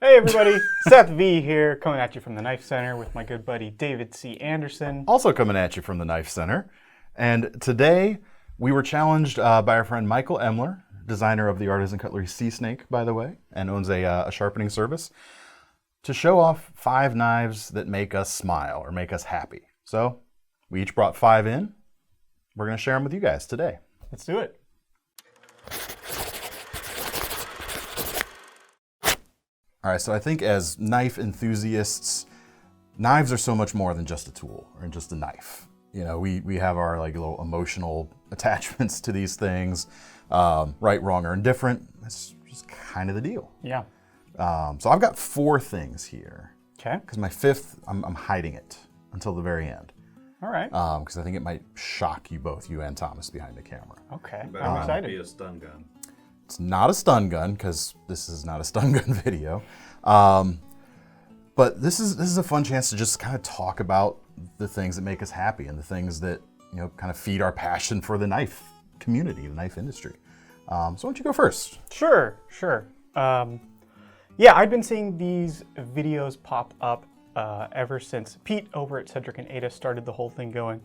Hey everybody, Seth V here, coming at you from the KnifeCenter with my good buddy David C. Anderson. Also coming at you from the KnifeCenter. And today we were challenged by our friend Michael Emler, designer of the Artisan Cutlery Sea Snake, by the way, and owns a sharpening service, to show off 5 knives that make us smile or make us happy. So we each brought 5 in. We're going to share them with you guys today. Let's do it. All right, so I think as knife enthusiasts, knives are so much more than just a tool or just a knife. You know, we have our like little emotional attachments to these things, right, wrong, or indifferent. That's just kind of the deal. Yeah. So I've got 4 things here. Okay. Because my 5th, I'm hiding it until the very end. All right. Because I think it might shock you both, you and Thomas, behind the camera. Okay. But I'm it excited. be a stun gun. It's not a stun gun, because this is not a stun gun video. But this is a fun chance to just kind of talk about the things that make us happy and the things that, you know, kind of feed our passion for the knife community, the knife industry. So why don't you go first? Sure. Yeah, I've been seeing these videos pop up ever since Pete over at Cedric and Ada started the whole thing going.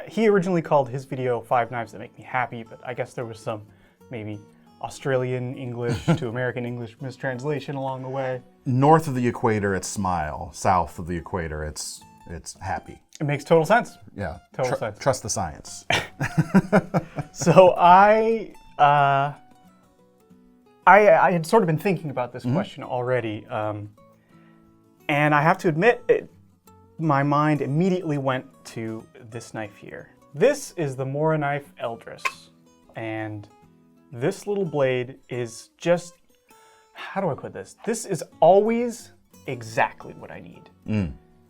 He originally called his video 5 Knives That Make Me Happy, but I guess there was some maybe Australian English to American English mistranslation along the way. North of the equator, it's smile. South of the equator, it's happy. It makes total sense. Yeah. Total sense. Trust the science. So I had sort of been thinking about this question already, and I have to admit, my mind immediately went to this knife here. This is the Mora knife Eldris, and this little blade is just, how do I put this? This is always exactly what I need.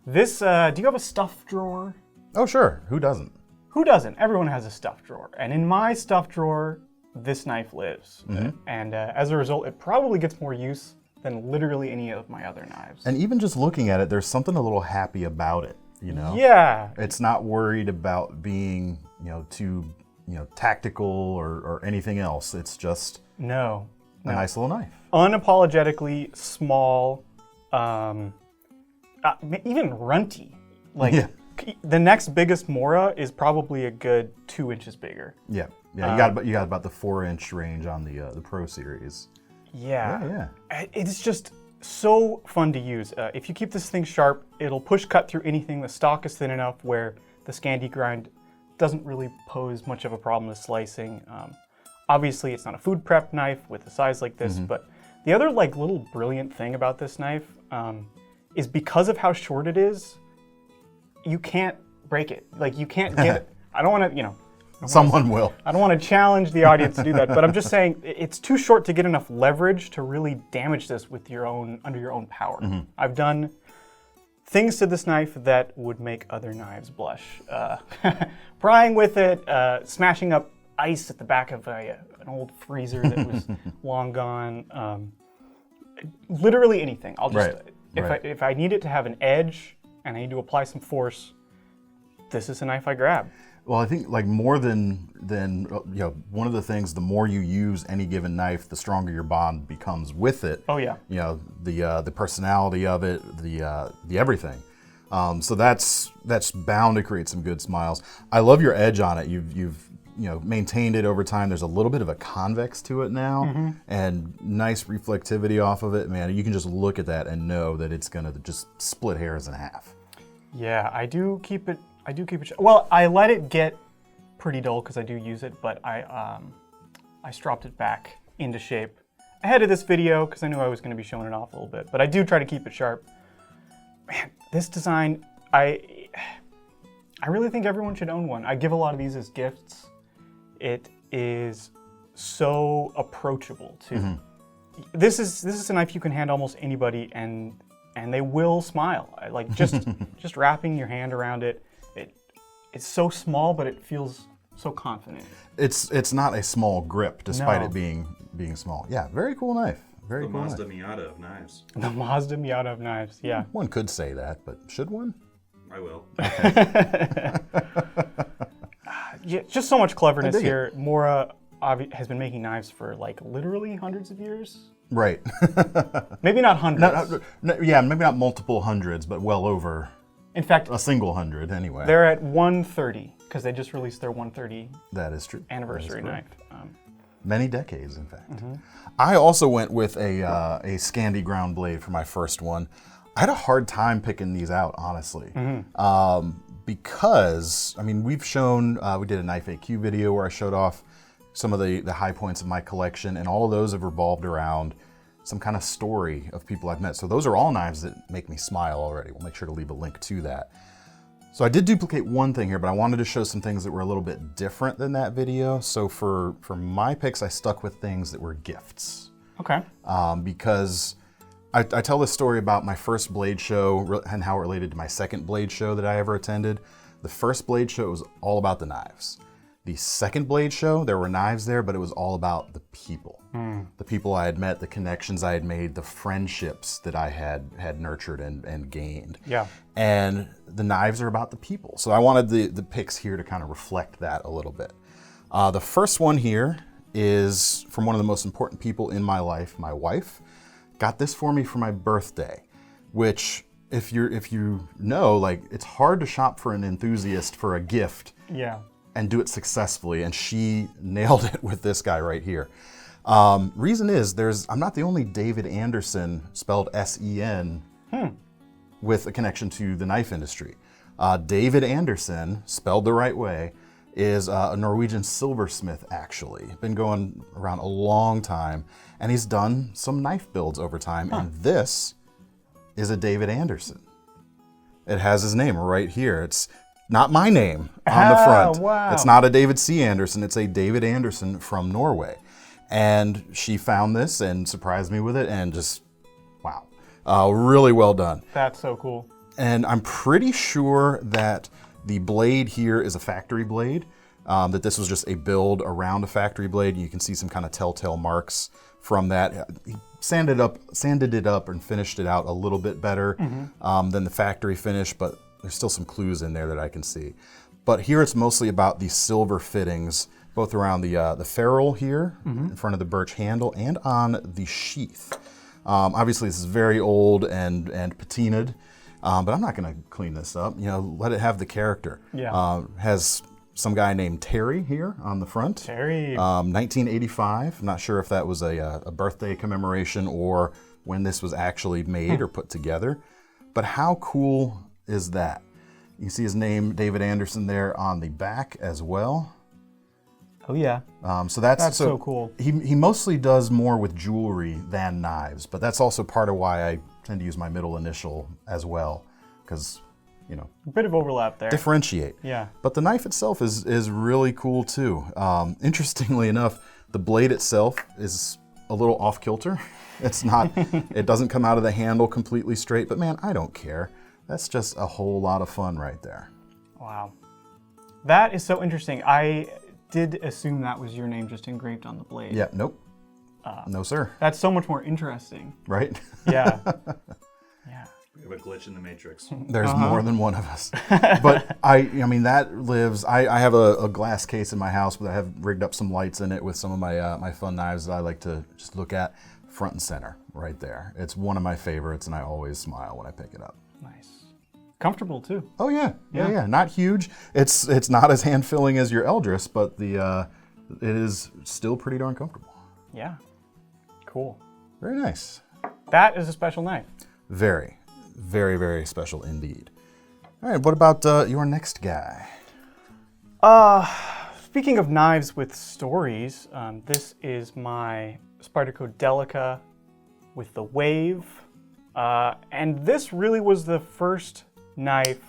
This, do you have a stuff drawer? Oh, sure. Who doesn't? Who doesn't? Everyone has a stuff drawer. And in my stuff drawer, this knife lives. And as a result, it probably gets more use than literally any of my other knives. And even just looking at it, there's something a little happy about it, you know? Yeah. It's not worried about being, you know, too, you know, tactical or anything else. It's just No. a nice little knife. Unapologetically small, even runty. Like, Yeah. the next biggest Mora is probably a good 2 inches bigger. Yeah. You got about the 4-inch range on the Pro Series. Yeah. It's just so fun to use. If you keep this thing sharp, it'll push cut through anything. The stock is thin enough where the Scandi grind doesn't really pose much of a problem with slicing. Obviously, it's not a food prep knife with a size like this, but the other like little brilliant thing about this knife is because of how short it is, you can't break it. Like, you can't get it. I don't want to, you know. Someone will. I don't want to challenge the audience to do that, but I'm just saying it's too short to get enough leverage to really damage this with under your own power. I've done things to this knife that would make other knives blush. Prying with it, smashing up ice at the back of an old freezer that was long gone. Literally anything. I'll just, if I need it to have an edge and I need to apply some force, this is a knife I grab. Well, I think like more than you know, one of the things, the more you use any given knife, the stronger your bond becomes with it. Oh yeah. You know, the personality of it, the everything. So that's bound to create some good smiles. I love your edge on it. You've you know, maintained it over time. There's a little bit of a convex to it now, and nice reflectivity off of it. Man, you can just look at that and know that it's gonna just split hairs in half. Yeah, I do keep it. Well, I let it get pretty dull because I do use it, but I stropped it back into shape ahead of this video because I knew I was going to be showing it off a little bit. But I do try to keep it sharp. Man, this design, I really think everyone should own one. I give a lot of these as gifts. It is so approachable too. This is a knife you can hand almost anybody, and they will smile. Like just wrapping your hand around it. It's so small, but it feels so confident. It's not a small grip, despite it being small. Yeah, very cool knife. Very cool Mazda knife. Miata of knives. The Mazda Miata of knives, yeah. One could say that, but should one? I will. Yeah, just so much cleverness here. Mora has been making knives for like literally hundreds of years. Right. Maybe not hundreds. Yeah, maybe not multiple hundreds, but well over In fact, a single hundred anyway. they're at 130 because they just released their 130 That is true. anniversary That is knife. correct. Many decades, in fact. I also went with a Scandi ground blade for my first one. I had a hard time picking these out, honestly. Because, I mean, we've shown, we did a Knife AQ video where I showed off some of the high points of my collection, and all of those have revolved around some kind of story of people I've met. So those are all knives that make me smile already. We'll make sure to leave a link to that. So I did duplicate one thing here, but I wanted to show some things that were a little bit different than that video. So for my picks, I stuck with things that were gifts. Okay. Because I tell this story about my first blade show and how it related to my second blade show that I ever attended. The first blade show was all about the knives. The second blade show, there were knives there, but it was all about the people. The people I had met, the connections I had made, the friendships that I had nurtured and gained. Yeah. And the knives are about the people. So I wanted the picks here to kind of reflect that a little bit. The first one here is from one of the most important people in my life, my wife. Got this for me for my birthday, which if you know, like, it's hard to shop for an enthusiast for a gift. Yeah. And do it successfully, and she nailed it with this guy right here. Reason is, I'm not the only David Anderson, spelled S-E-N, with a connection to the knife industry. David Anderson, spelled the right way, is a Norwegian silversmith, actually. Been going around a long time, and he's done some knife builds over time, and this is a David Anderson. It has his name right here. It's not my name on the front. Wow. It's not a David C. Anderson. It's a David Anderson from Norway. And she found this and surprised me with it, and just, wow. Really well done. That's so cool. And I'm pretty sure that the blade here is a factory blade, that this was just a build around a factory blade. You can see some kind of telltale marks from that. He sanded it up and finished it out a little bit better than the factory finish, but there's still some clues in there that I can see. But here it's mostly about the silver fittings, both around the ferrule here, in front of the birch handle, and on the sheath. Obviously this is very old and patinaed, but I'm not gonna clean this up. You know, let it have the character. Yeah. Has some guy named Terry here on the front. Terry. 1985. I'm not sure if that was a birthday commemoration or when this was actually made or put together. But how cool is that? You see his name, David Anderson, there on the back as well. Oh yeah. So that's so cool. He mostly does more with jewelry than knives, but that's also part of why I tend to use my middle initial as well, because, you know, A bit of overlap there. differentiate. Yeah. But the knife itself is really cool too. Interestingly enough, the blade itself is a little off kilter. It's not, it doesn't come out of the handle completely straight, but man, I don't care. That's just a whole lot of fun right there. Wow. That is so interesting. I did assume that was your name just engraved on the blade. Yeah, nope. No, sir. That's so much more interesting. Right? Yeah. Yeah. We have a glitch in the matrix. There's more than one of us. But I mean, that lives. I have a glass case in my house, but I have rigged up some lights in it with some of my my fun knives that I like to just look at. Front and center, right there. It's one of my favorites, and I always smile when I pick it up. Nice. Comfortable too. Oh yeah. Not huge. It's not as hand-filling as your Eldris, but it is still pretty darn comfortable. Yeah. Cool. Very nice. That is a special knife. Very, very, very special indeed. All right, what about your next guy? Speaking of knives with stories, this is my Spyderco Delica with the Wave. And this really was the first knife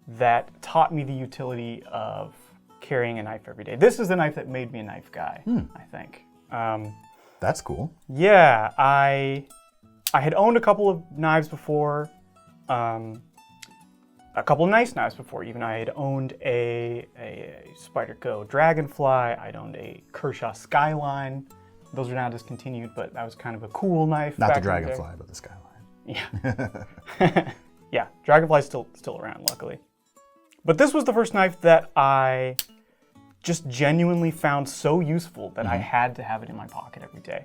that taught me the utility of carrying a knife every day. This is the knife that made me a knife guy, I think. That's cool. Yeah, I had owned a couple of knives before, a couple of nice knives before. Even I had owned a Spyderco Dragonfly. I'd owned a Kershaw Skyline. Those are now discontinued, but that was kind of a cool knife. Not the back in day. Dragonfly, but the Skyline. Yeah. Yeah, Dragonfly's still around, luckily. But this was the first knife that I just genuinely found so useful that I had to have it in my pocket every day.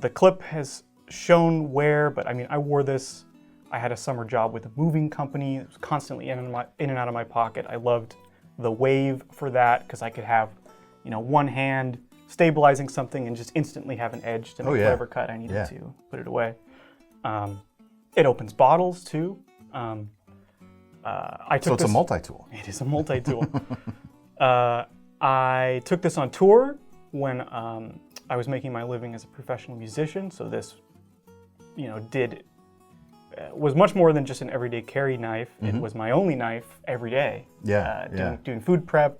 The clip has shown where, but I mean, I wore this. I had a summer job with a moving company. It was constantly in and out of my pocket. I loved the wave for that because I could have, one hand stabilizing something and just instantly have an edge to make whatever cut I needed to put it away. It opens bottles too. So it's a multi-tool. It is a multi-tool. I took this on tour when I was making my living as a professional musician. So this, was much more than just an everyday carry knife. It was my only knife every day. Doing food prep,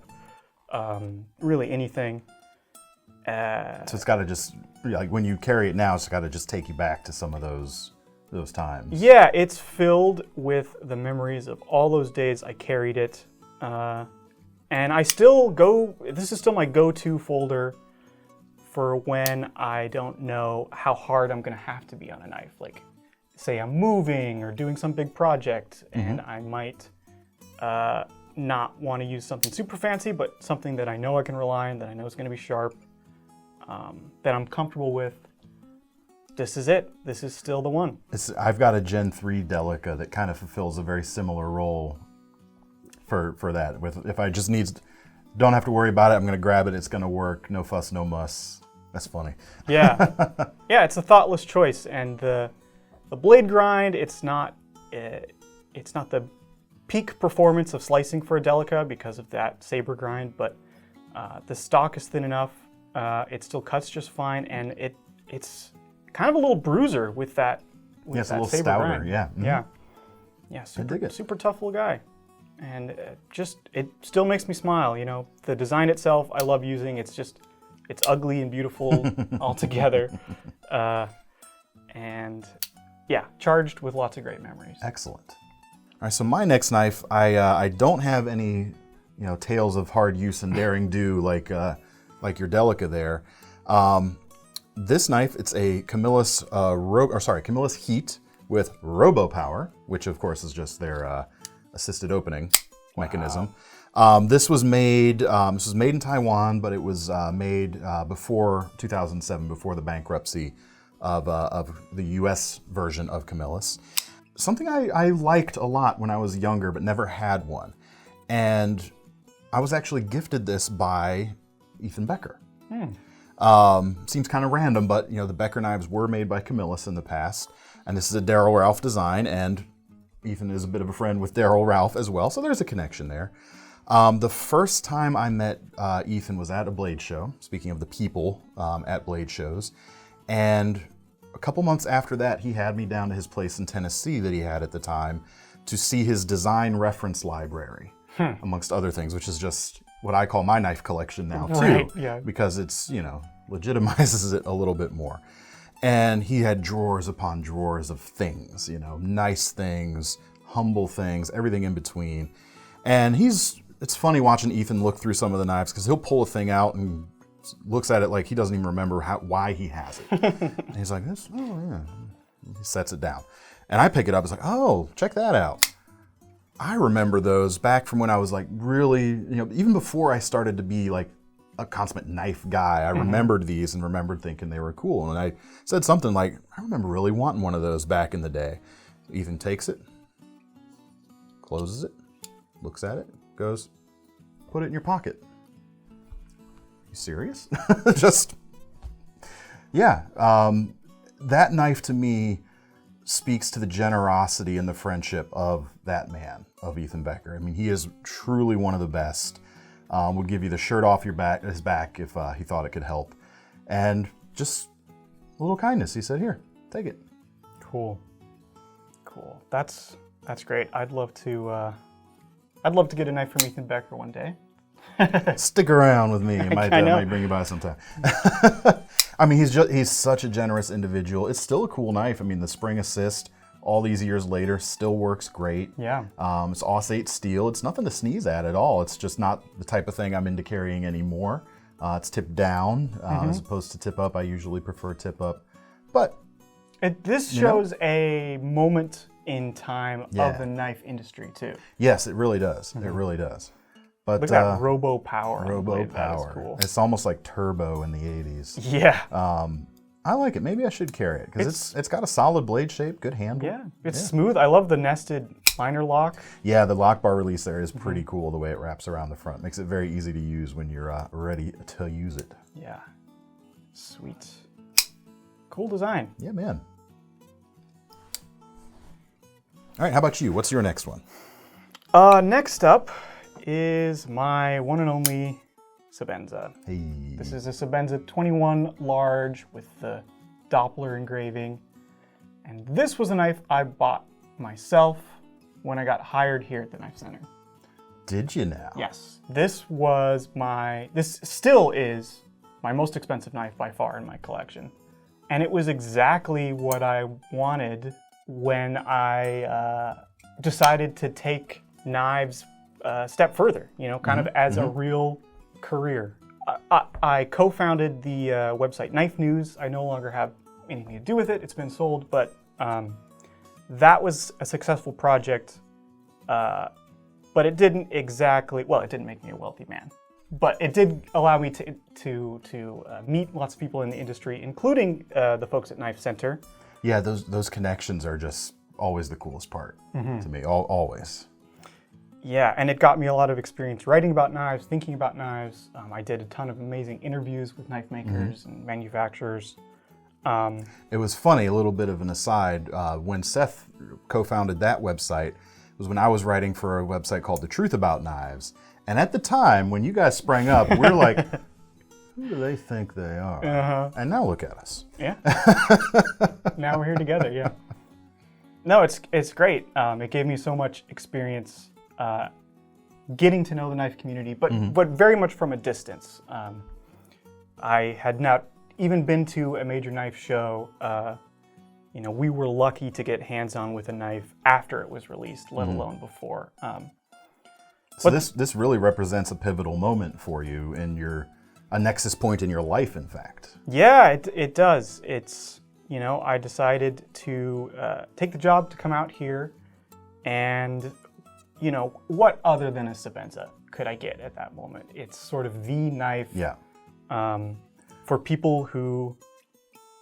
really anything. So it's got to just, like when you carry it now, it's got to just take you back to some of those times. Yeah, it's filled with the memories of all those days I carried it. And I still this is still my go-to folder for when I don't know how hard I'm going to have to be on a knife. Like, say I'm moving or doing some big project, and I might not want to use something super fancy, but something that I know I can rely on, that I know is going to be sharp, that I'm comfortable with. This is it. This is still the one. I've got a Gen 3 Delica that kind of fulfills a very similar role for that. If I just don't have to worry about it, I'm going to grab it, it's going to work, no fuss, no muss. That's funny. Yeah. Yeah, it's a thoughtless choice. And the blade grind, it's not the peak performance of slicing for a Delica because of that saber grind, but the stock is thin enough. It still cuts just fine, and it's kind of a little bruiser with that. It's a little saber stouter. grind. Yeah. Yeah. I dig it. Super tough little guy, and it still makes me smile. The design itself, I love using. It's ugly and beautiful all together, and yeah, charged with lots of great memories. Excellent. All right, so my next knife, I don't have any, tales of hard use and daring do like your Delica there. This knife, it's a Camillus Heat with Robo Power, which of course is just their assisted opening mechanism. This was made in Taiwan, but it was made before 2007, before the bankruptcy of the U.S. version of Camillus. Something I liked a lot when I was younger, but never had one. And I was actually gifted this by Ethan Becker. Seems kind of random, but the Becker knives were made by Camillus in the past, and this is a Daryl Ralph design, and Ethan is a bit of a friend with Daryl Ralph as well, so there's a connection there. The first time I met Ethan was at a blade show, speaking of the people at blade shows, and a couple months after that, he had me down to his place in Tennessee that he had at the time to see his design reference library, amongst other things, which is just what I call my knife collection now too, right, yeah. Because it's, legitimizes it a little bit more. And he had drawers upon drawers of things, nice things, humble things, everything in between. And it's funny watching Ethan look through some of the knives because he'll pull a thing out and looks at it like he doesn't even remember why he has it. And he's like, this, oh yeah. He sets it down. And I pick it up, it's like, oh, check that out. I remember those back from when I was like really, even before I started to be like a consummate knife guy, I remembered these and remembered thinking they were cool. And I said something like, I remember really wanting one of those back in the day. Ethan takes it, closes it, looks at it, goes, put it in your pocket. You serious? That knife to me speaks to the generosity and the friendship of that man, of Ethan Becker. I mean, he is truly one of the best. Would give you the shirt off his back if he thought it could help. And just a little kindness. He said, here, take it. Cool. That's great. I'd love to get a knife from Ethan Becker one day. Stick around with me. I might bring you by sometime. I mean, he's such a generous individual. It's still a cool knife. I mean, the spring assist, all these years later, still works great. Yeah. It's Aus-8 steel. It's nothing to sneeze at all. It's just not the type of thing I'm into carrying anymore. It's tipped down as opposed to tip up. I usually prefer tip up. But this shows a moment in time of the knife industry too. Yes, it really does. It really does. But look at that Robo Power. Robo Power. That is cool. It's almost like turbo in the 80s. Yeah. I like it. Maybe I should carry it because it's got a solid blade shape, good handle. Yeah, it's smooth. I love the nested liner lock. Yeah, the lock bar release there is pretty cool the way it wraps around the front. Makes it very easy to use when you're ready to use it. Yeah, sweet. Cool design. Yeah, man. All right, how about you? What's your next one? Next up is my one and only Sebenza. Hey. This is a Sebenza 21 large with the Doppler engraving. And this was a knife I bought myself when I got hired here at the KnifeCenter. Did you now? Yes. This still is my most expensive knife by far in my collection. And it was exactly what I wanted when I decided to take knives a step further, kind of as a real career. I co-founded the website Knife News. I no longer have anything to do with it. It's been sold, but that was a successful project. But it didn't exactly, well, it didn't make me a wealthy man. But it did allow me to meet lots of people in the industry, including the folks at KnifeCenter. Yeah, those connections are just always the coolest part to me, always. Yeah, and it got me a lot of experience writing about knives, thinking about knives. I did a ton of amazing interviews with knife makers and manufacturers. It was funny, a little bit of an aside, when Seth co-founded that website, was when I was writing for a website called The Truth About Knives. And at the time, when you guys sprang up, we were like, who do they think they are? And now look at us. Yeah. Now we're here together, yeah. No, it's great. It gave me so much experience getting to know the knife community, but very much from a distance. I had not even been to a major knife show. We were lucky to get hands-on with a knife after it was released, let alone before. So this really represents a pivotal moment for you and a nexus point in your life, in fact. Yeah, it does. It's, I decided to take the job to come out here and, what other than a Sebenza could I get at that moment? It's sort of the knife for people who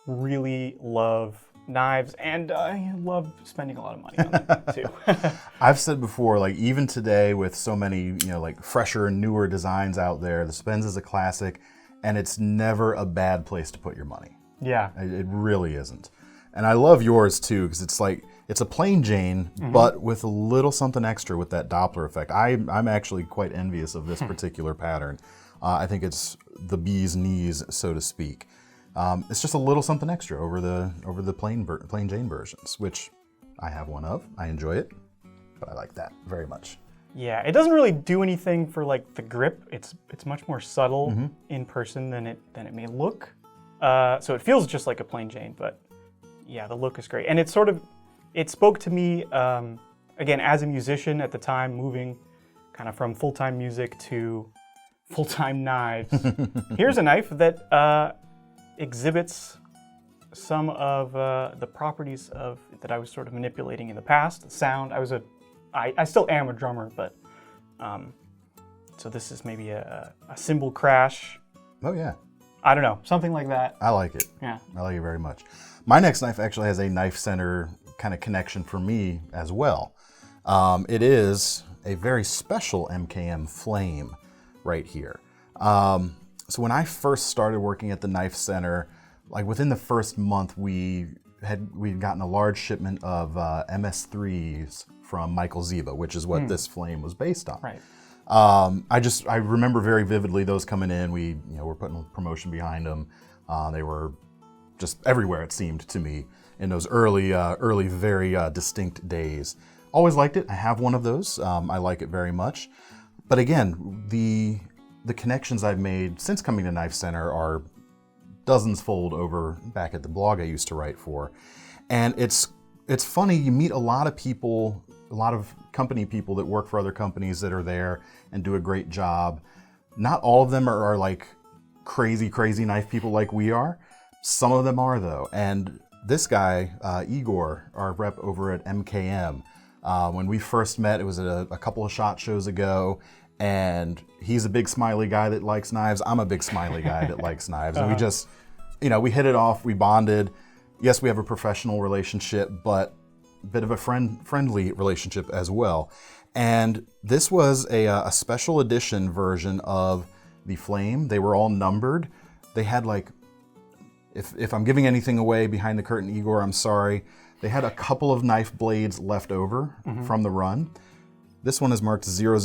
really love knives and love spending a lot of money on them too. I've said before, like even today with so many, like fresher and newer designs out there, the Sebenza is a classic and it's never a bad place to put your money. Yeah. It really isn't. And I love yours too, because it's a plain Jane, but with a little something extra with that Doppler effect. I'm actually quite envious of this particular pattern. I think it's the bee's knees, so to speak. It's just a little something extra over the plain Jane versions, which I have one of. I enjoy it, but I like that very much. Yeah, it doesn't really do anything for like the grip. It's much more subtle in person than it may look. So it feels just like a plain Jane, but yeah, the look is great. And it spoke to me, again, as a musician at the time, moving kind of from full-time music to full-time knives. Here's a knife that exhibits some of the properties that I was sort of manipulating in the past. The sound, I still am a drummer, but so this is maybe a cymbal crash. Oh yeah. I don't know, something like that. I like it. Yeah. I like it very much. My next knife actually has a KnifeCenter kind of connection for me as well. It is a very special MKM Flame right here. So when I first started working at the KnifeCenter, like within the first month, we'd gotten a large shipment of MS3s from Michael Ziva, which is what this flame was based on. Right. I remember very vividly those coming in. We were putting a promotion behind them. They were just everywhere, it seemed to me, in those early, very distinct days. Always liked it. I have one of those. I like it very much. But again, the connections I've made since coming to KnifeCenter are dozens fold over back at the blog I used to write for. And it's funny, you meet a lot of people, a lot of company people that work for other companies that are there and do a great job. Not all of them are like crazy knife people like we are. Some of them are though. And this guy, Igor, our rep over at MKM, when we first met, it was at a couple of SHOT shows ago, and he's a big smiley guy that likes knives. I'm a big smiley guy that likes knives. And we hit it off, we bonded. Yes, we have a professional relationship, but a bit of a friendly relationship as well. And this was a special edition version of the Flame. They were all numbered. They had like, if I'm giving anything away behind the curtain, Igor, I'm sorry. They had a couple of knife blades left over from the run. This one is marked 000.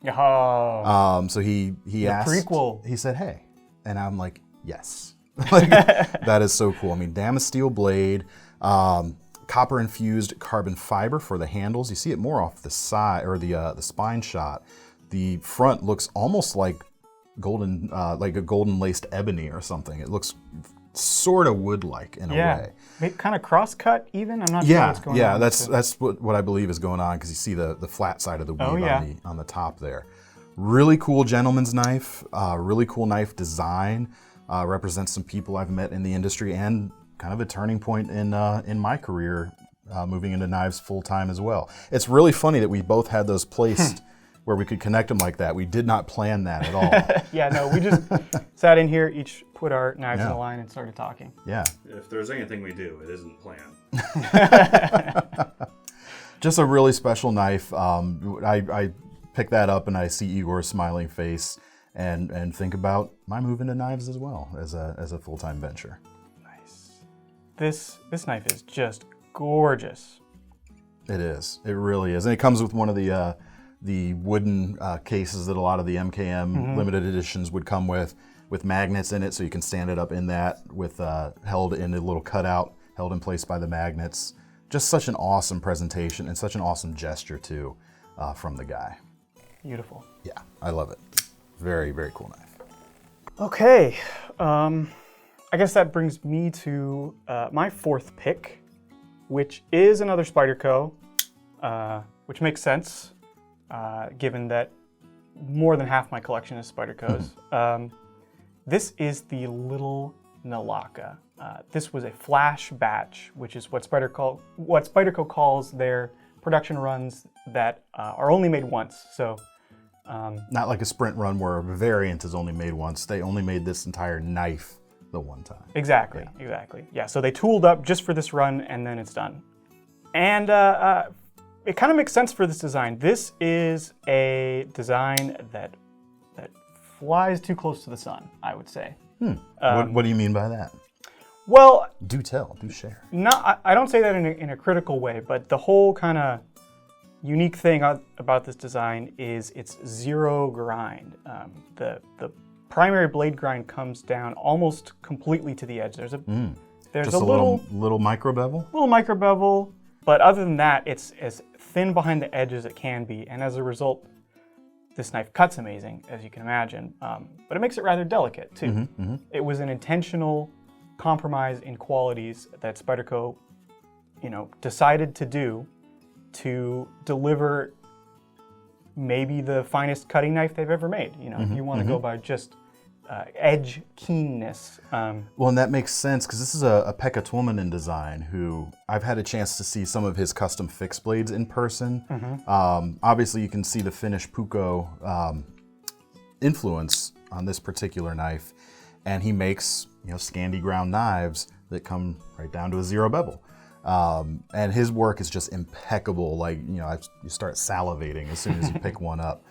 Oh. So he asked. Prequel. He said, "Hey," and I'm like, "Yes." Like, that is so cool. I mean, Damasteel blade, copper infused carbon fiber for the handles. You see it more off the side or the spine shot. The front looks almost like golden, like a golden laced ebony or something. It looks sort of wood-like in a way. Kind of cross-cut even? I'm not sure what's going on. Yeah, that's what I believe is going on because you see the flat side of the weave on the top there. Really cool gentleman's knife, really cool knife design. Represents some people I've met in the industry and kind of a turning point in my career, moving into knives full-time as well. It's really funny that we both had those placed where we could connect them like that. We did not plan that at all. Yeah, no, we just sat in here, each put our knives in a line and started talking. Yeah. If there's anything we do, it isn't planned. Just a really special knife. I pick that up and I see Igor's smiling face and think about my move into knives as well as a full-time venture. Nice. This knife is just gorgeous. It is. It really is. And it comes with one of the wooden cases that a lot of the MKM limited editions would come with magnets in it, so you can stand it up in that with held in a little cutout, held in place by the magnets. Just such an awesome presentation and such an awesome gesture too from the guy. Beautiful. Yeah, I love it. Very, very cool knife. Okay, I guess that brings me to my fourth pick, which is another Spyderco, which makes sense. Given that more than half my collection is Spydercos. This is the Little Nalaka. This was a flash batch, which is what Spyderco calls their production runs that are only made once. So, not like a sprint run where a variant is only made once. They only made this entire knife the one time. Exactly. Yeah, so they tooled up just for this run and then it's done. And it kind of makes sense for this design. This is a design that flies too close to the sun, I would say. What do you mean by that? Well, do tell, do share. I don't say that in a critical way, but the whole kind of unique thing about this design is it's zero grind. The primary blade grind comes down almost completely to the edge. There's Just a little micro bevel? Little micro bevel. But other than that, it's as thin behind the edge as it can be, and as a result, this knife cuts amazing, as you can imagine. But it makes it rather delicate, too. It was an intentional compromise in qualities that Spyderco, decided to do to deliver maybe the finest cutting knife they've ever made. If you want to go by just edge keenness. Well, and that makes sense because this is a Pekka Tuominen design who I've had a chance to see some of his custom fixed blades in person. Obviously, you can see the Finnish Puukko influence on this particular knife, and he makes Scandi ground knives that come right down to a zero bevel. And his work is just impeccable. Like you start salivating as soon as you pick one up.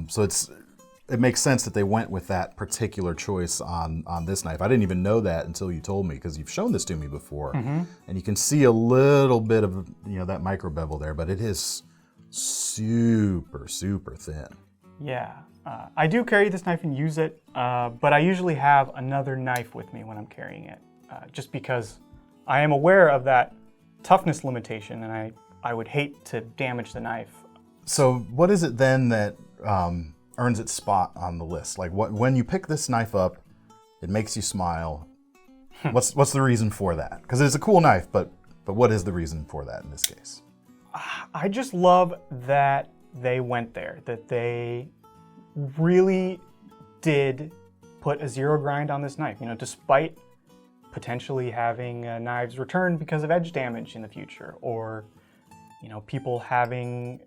So it makes sense that they went with that particular choice on this knife. I didn't even know that until you told me because you've shown this to me before. And you can see a little bit of that micro bevel there, but it is super, super thin. Yeah, I do carry this knife and use it, but I usually have another knife with me when I'm carrying it, just because I am aware of that toughness limitation and I would hate to damage the knife. So what is it then that earns its spot on the list? Like when you pick this knife up, it makes you smile. What's the reason for that? Because it's a cool knife, but what is the reason for that in this case? I just love that they went there, that they really did put a zero grind on this knife. Despite potentially having knives returned because of edge damage in the future, or people having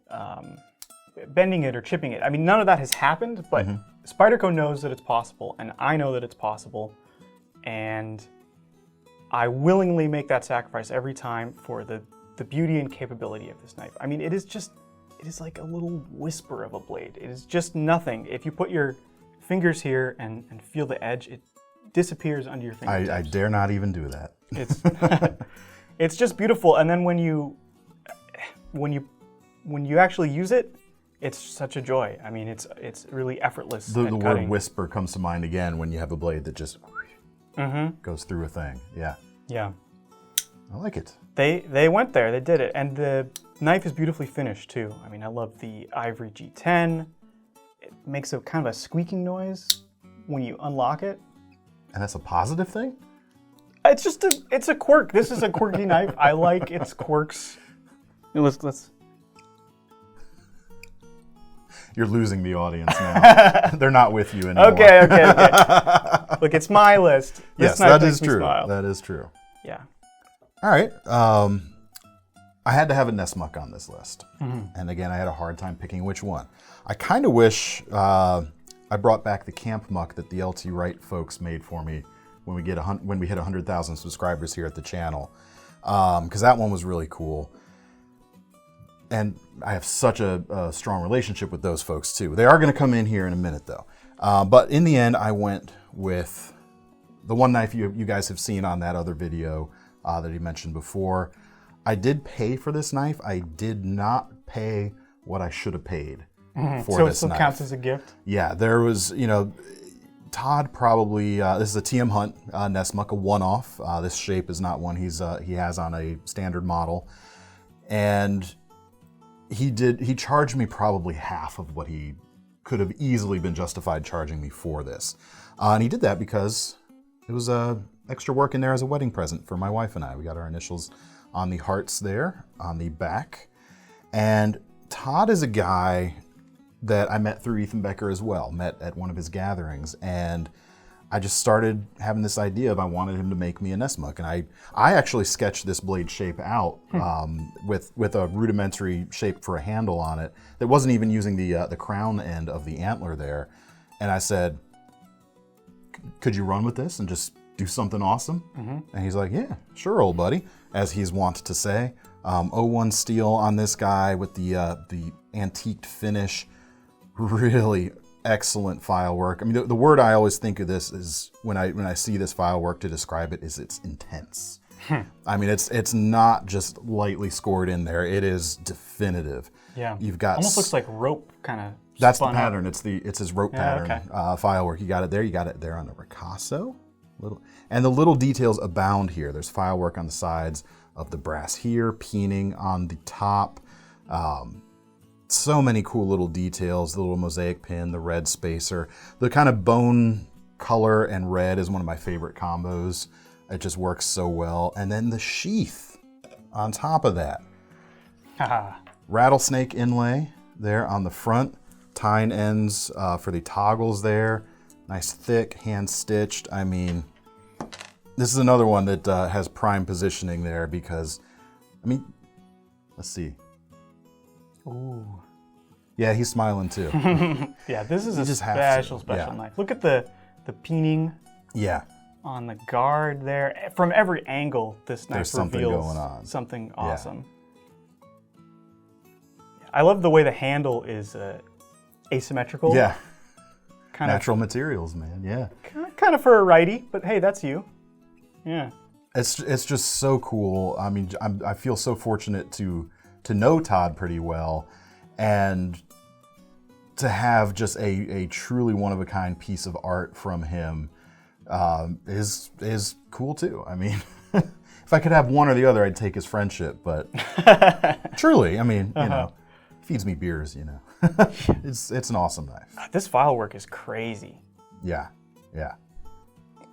bending it or chipping it. I mean, none of that has happened, but Spyderco knows that it's possible, and I know that it's possible. and I willingly make that sacrifice every time for the beauty and capability of this knife. I mean, it is like a little whisper of a blade. It is just nothing. If you put your fingers here and feel the edge, it disappears under your fingertips. I dare not even do that. It's it's just beautiful. And then when you actually use it, it's such a joy. I mean, it's really effortless. The word whisper comes to mind again when you have a blade that just goes through a thing. Yeah. Yeah. I like it. They went there. They did it, and the knife is beautifully finished too. I mean, I love the ivory G10. It makes a kind of a squeaking noise when you unlock it. And that's a positive thing? It's a quirk. This is a quirky knife. I like its quirks. Let's. You're losing the audience now. They're not with you anymore. Okay. Look, it's my list. Yes, that is true. That is true. Yeah. All right. I had to have a Nesmuk on this list. And again, I had a hard time picking which one. I kind of wish I brought back the camp muck that the LT Wright folks made for me when we hit 100,000 subscribers here at the channel, because that one was really cool. And I have such a strong relationship with those folks too. They are going to come in here in a minute though. But in the end, I went with the one knife you guys have seen on that other video that he mentioned before. I did pay for this knife. I did not pay what I should have paid for this knife. So it still counts as a gift? Yeah, there was, Todd probably, this is a TM Hunt Nesmuk, a one-off. This shape is not one he has on a standard model. And he charged me probably half of what he could have easily been justified charging me for this. And he did that because it was extra work in there as a wedding present for my wife and I. We got our initials on the hearts there, on the back. And Todd is a guy that I met through Ethan Becker as well, met at one of his gatherings. And I just started having this idea of I wanted him to make me a Nesmuk. And I actually sketched this blade shape out with a rudimentary shape for a handle on it that wasn't even using the crown end of the antler there. And I said, could you run with this and just do something awesome? And he's like, yeah, sure, old buddy, as he's wont to say. 01 steel on this guy with the antiqued finish. Really excellent file work. I mean, the word I always think of this is when I see this file work to describe it is it's intense. I mean, it's not just lightly scored in there. It is definitive. Yeah. You've got almost looks like rope kind of. That's the pattern. Up. It's his rope pattern okay. File work. You got it there. You got it there on the ricasso. And the little details abound here. There's file work on the sides of the brass here, peening on the top. So many cool little details, the little mosaic pin, the red spacer. The kind of bone color and red is one of my favorite combos. It just works so well. And then the sheath on top of that. Rattlesnake inlay there on the front. Tine ends for the toggles there. Nice thick, hand stitched. I mean, this is another one that has prime positioning there because, I mean, let's see. Ooh. Yeah, he's smiling too. Yeah, this is a special yeah. knife. Look at the peening. Yeah. On the guard there. From every angle, this knife something reveals going on. Something awesome. Yeah. I love the way the handle is asymmetrical. Yeah. Kind Natural materials, man. Yeah. Kind of for a righty, but hey, that's you. Yeah. It's just so cool. I mean, I feel so fortunate to know Todd pretty well, and to have just a truly one-of-a-kind piece of art from him is cool too. I mean, if I could have one or the other, I'd take his friendship, but truly, I mean, you know, feeds me beers, you know. It's an awesome knife. This file work is crazy. Yeah, yeah.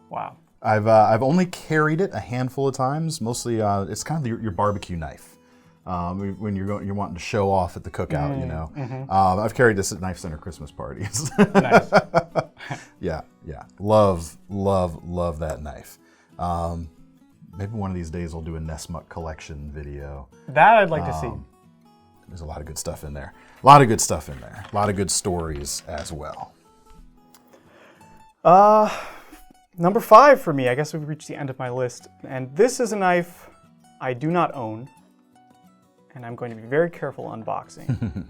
Wow. I've only carried it a handful of times. Mostly, it's kind of your barbecue knife. When you're wanting to show off at the cookout, you know. I've carried this at KnifeCenter Christmas parties. Nice. Yeah. Love that knife. Maybe one of these days we'll do a Nesmuk collection video. That I'd like to see. There's a lot of good stuff in there. A lot of good stuff in there. A lot of good stories as well. Number 5 for me, I guess we've reached the end of my list. And this is a knife I do not own. And I'm going to be very careful unboxing.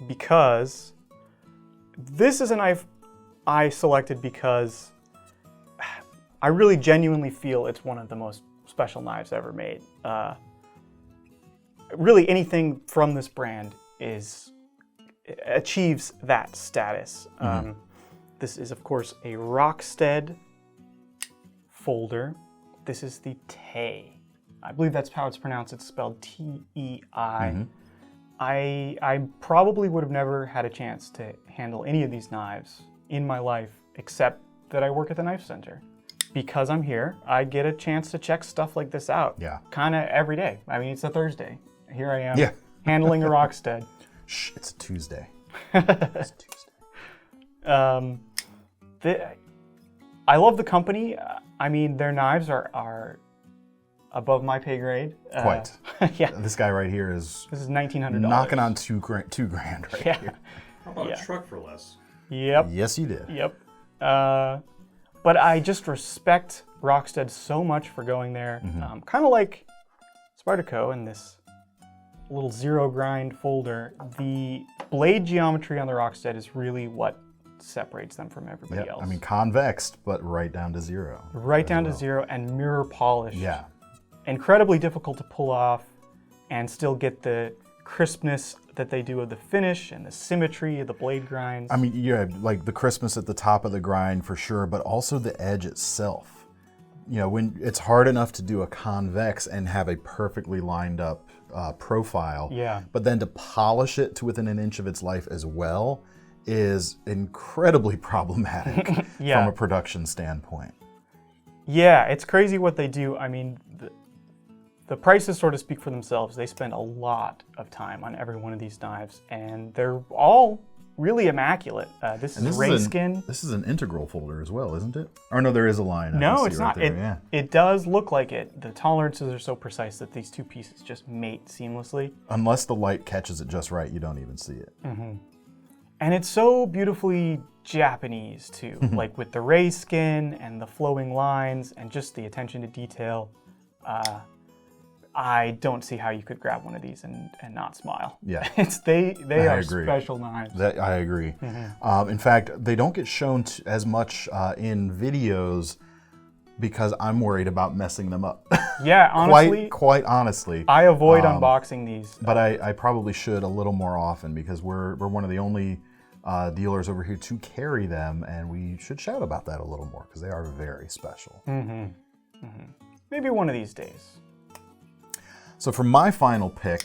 Because this is a knife I selected because I really genuinely feel it's one of the most special knives ever made. Really anything from this brand achieves that status. This is, of course, a Rockstead folder. This is the Tei. I believe that's how it's pronounced. It's spelled T-E-I. I probably would have never had a chance to handle any of these knives in my life, except that I work at the KnifeCenter. Because I'm here, I get a chance to check stuff like this out. Yeah. Kind of every day. I mean, it's a Thursday. Here I am, handling a Rockstead. Shh, it's a Tuesday. It's a Tuesday. I love the company. I mean, their knives are above my pay grade. Quite. Yeah. This guy right here is This is $1,900. knocking on $2 grand right here. How about a truck for less? Yep. Yes, you did. Yep. But I just respect Rockstead so much for going there. Kind of like Spyderco in this little zero grind folder. The blade geometry on the Rockstead is really what separates them from everybody else. I mean, convexed, but right down to zero. Right down to zero and mirror polished. Yeah. Incredibly difficult to pull off and still get the crispness that they do of the finish and the symmetry of the blade grinds. I mean, yeah, like the crispness at the top of the grind for sure, but also the edge itself. You know, when it's hard enough to do a convex and have a perfectly lined up profile, but then to polish it to within an inch of its life as well is incredibly problematic from a production standpoint. Yeah, it's crazy what they do. I mean, the prices sort of speak for themselves. They spend a lot of time on every one of these knives, and they're all really immaculate. This is ray skin. This is an integral folder as well, isn't it? Or no, there is a line. No, it's not. It does look like it. The tolerances are so precise that these two pieces just mate seamlessly. Unless the light catches it just right, you don't even see it. And it's so beautifully Japanese too, like with the ray skin and the flowing lines and just the attention to detail. I don't see how you could grab one of these and not smile. Yeah, they are special knives. I agree. In fact, they don't get shown as much in videos because I'm worried about messing them up. Yeah, honestly. Quite honestly. I avoid unboxing these. But I probably should a little more often because we're one of the only dealers over here to carry them, and we should shout about that a little more because they are very special. Maybe one of these days. So for my final pick,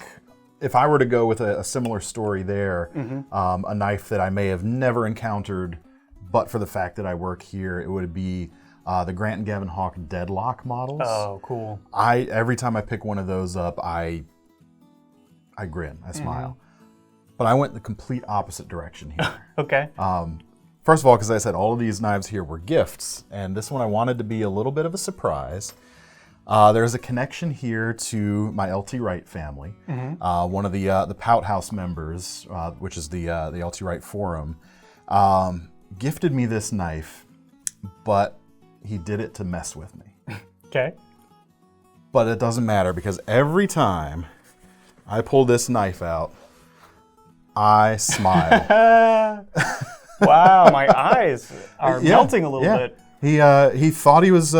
if I were to go with a similar story there, a knife that I may have never encountered, but for the fact that I work here, it would be the Grant and Gavin Hawk Deadlock models. Oh, cool. Every time I pick one of those up, I grin, I smile. But I went the complete opposite direction here. Okay. First of all, because I said all of these knives here were gifts, and this one I wanted to be a little bit of a surprise. There's a connection here to my LT Wright family. One of the Pout House members, which is the LT Wright forum, gifted me this knife, but he did it to mess with me. Okay. But it doesn't matter because every time I pull this knife out, I smile. Wow, my eyes are melting a little bit. He thought he was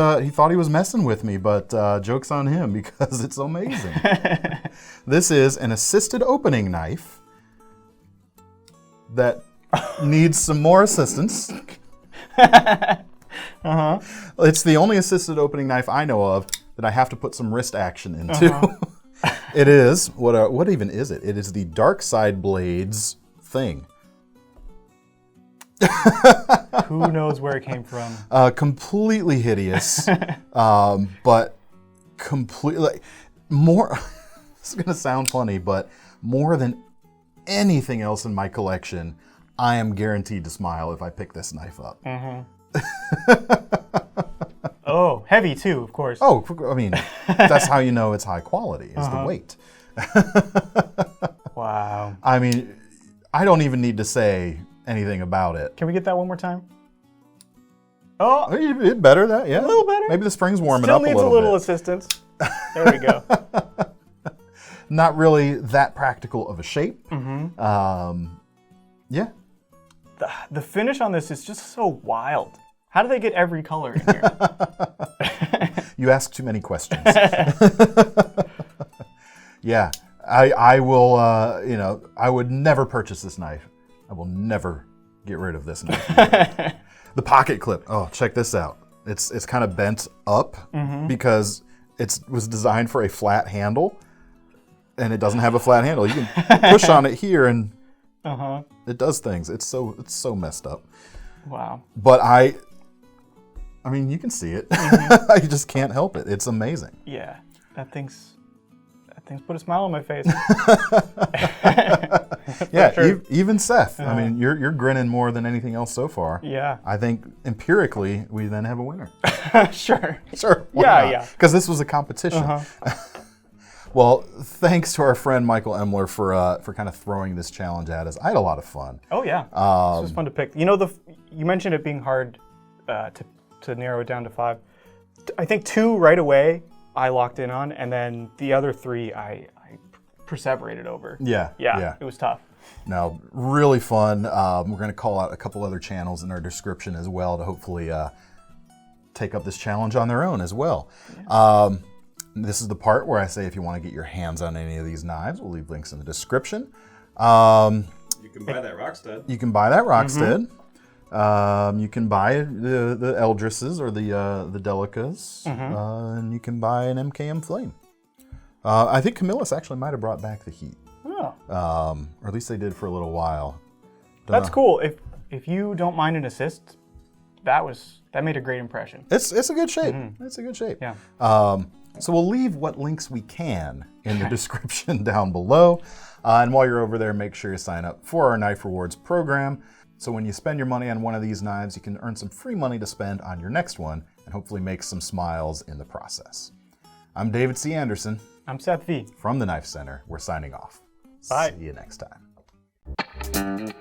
messing with me, but joke's on him because it's amazing. This is an assisted opening knife that needs some more assistance. It's the only assisted opening knife I know of that I have to put some wrist action into. It is what even is it? It is the Dark Side Blades thing. Who knows where it came from? Completely hideous, but completely more. This is gonna sound funny, but more than anything else in my collection, I am guaranteed to smile if I pick this knife up. Oh, heavy too, of course. Oh, I mean, that's how you know it's high quality, is the weight. Wow. I mean, I don't even need to say anything about it. Can we get that one more time? Oh, It better that, yeah. a little better. Maybe the spring's warming Still up a needs little a little bit. assistance. There we go. Not really that practical of a shape. Yeah. The finish on this is just so wild. How do they get every color in here? You ask too many questions. Yeah, I will, I would never purchase this knife. I will never get rid of this knife. The pocket clip, oh, check this out. It's kind of bent up because it was designed for a flat handle, and it doesn't have a flat handle. You can push on it here and it does things. It's so messed up. Wow. But I mean, you can see it. You just can't help it. It's amazing. Yeah, that thing's put a smile on my face. Yeah, sure. even Seth. I mean, you're grinning more than anything else so far. Yeah. I think empirically we then have a winner. Sure. Sure. Yeah. Because this was a competition. Well, thanks to our friend Michael Emler for kind of throwing this challenge at us. I had a lot of fun. Oh yeah. This was fun to pick. You know, you mentioned it being hard to narrow it down to 5. I think 2 right away I locked in on, and then the other 3 I perseverated over. Yeah. It was tough. No, really fun. We're going to call out a couple other channels in our description as well to hopefully take up this challenge on their own as well. Yeah. This is the part where I say if you want to get your hands on any of these knives, we'll leave links in the description. You can buy that Rockstead. You can buy that Rockstead. You can buy the Eldrises or the Delicas, and you can buy an MKM Flame. I think Camillus actually might have brought back the Heat. Oh. Or at least they did for a little while. That's cool. If you don't mind an assist, that made a great impression. It's a good shape. It's a good shape. Yeah. So we'll leave what links we can in the description down below. And while you're over there, make sure you sign up for our Knife Rewards program. So when you spend your money on one of these knives, you can earn some free money to spend on your next one and hopefully make some smiles in the process. I'm David C. Anderson. I'm Seth V. From the Knife Center. We're signing off. Bye. See you next time.